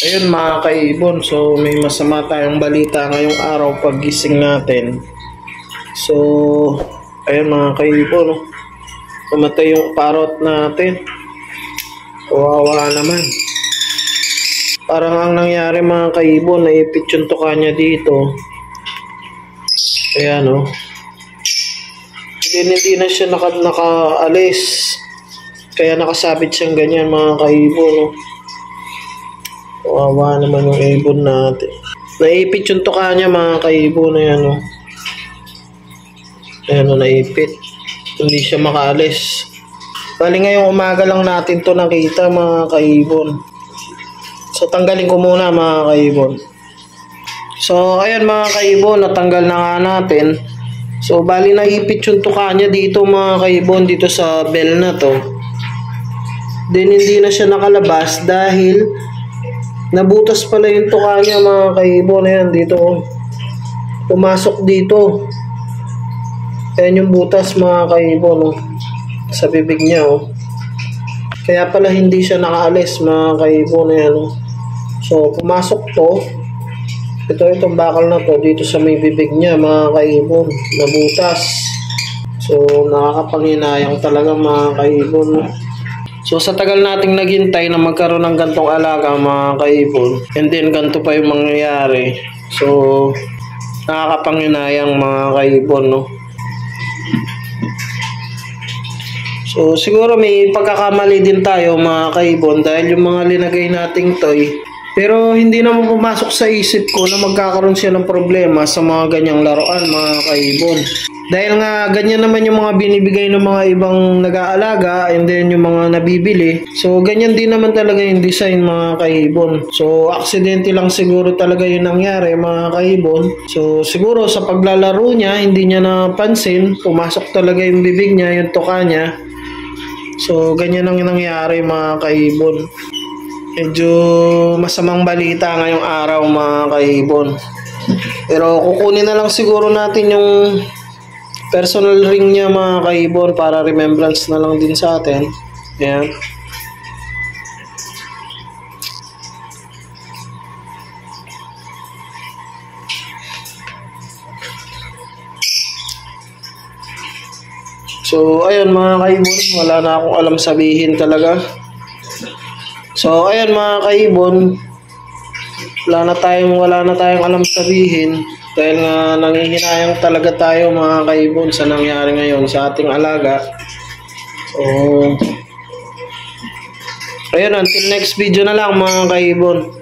Ayun mga kaibon, so may masama tayong balita ngayong araw paggising natin. So, ayun mga kaibon, pumatay yung parrot natin. Kawawa naman. Parang ang nangyari mga kaibon, naipit yung tuka niya dito. Ayan o. Hindi na siya nakaalis. Kaya nakasabit siyang ganyan mga kaibon o. Kawawa naman yung ibon natin. Naipit yung tuka niya mga kaibon. Ayan o. Ayan o, naipit. Hindi siya makaalis. Bali ngayong umaga lang natin to nakita mga kaibon. So tanggalin ko muna mga kaibon. So ayan mga kaibon, natanggal na nga natin. So bali naipit yung tuka niya dito mga kaibon, dito sa bell na to. Then hindi na siya nakalabas dahil nabutas pala yung tuka niya mga kaibon. Ayan dito. Pumasok dito. Ayan yung butas mga kaibon. Oh. Sa bibig niya. Oh. Kaya pala hindi siya nakaalis mga kaibon. Ayan. Oh. So pumasok to. Itong bakal na to dito sa may bibig niya mga kaibon. Nabutas. So nakakapanghinayang talaga mga kaibon. Oh. So sa tagal nating naghintay na magkaroon ng gantong alaga mga kaibon, and then ganito pa yung mangyayari. So nakakapanghinayang mga kaibon, no. So siguro may pagkakamali din tayo mga kaibon dahil yung mga linagay nating toy, pero hindi naman pumasok sa isip ko na magkakaroon siya ng problema sa mga ganyang laruan mga kaibon. Dahil nga ganyan naman yung mga binibigay ng mga ibang nag-aalaga and then yung mga nabibili. So ganyan din naman talaga yung design mga kaibon. So aksidente lang siguro talaga yung nangyari mga kaibon. So siguro sa paglalaro niya hindi niya napansin, pumasok talaga yung bibig niya, yung tuka niya. So ganyan ang nangyari mga kaibon. Medyo masamang balita ngayong araw mga kaibon. Pero kukunin na lang siguro natin yung personal ring niya mga kaibon para remembrance na lang din sa atin. Ayan. So ayan mga kaibon, wala na akong alam sabihin talaga. So ayan mga kaibon, wala na tayong alam sabihin. Dahil nga nanghihinayang talaga tayo mga kaibon sa nangyari ngayon sa ating alaga. So ayun, until next video na lang mga kaibon.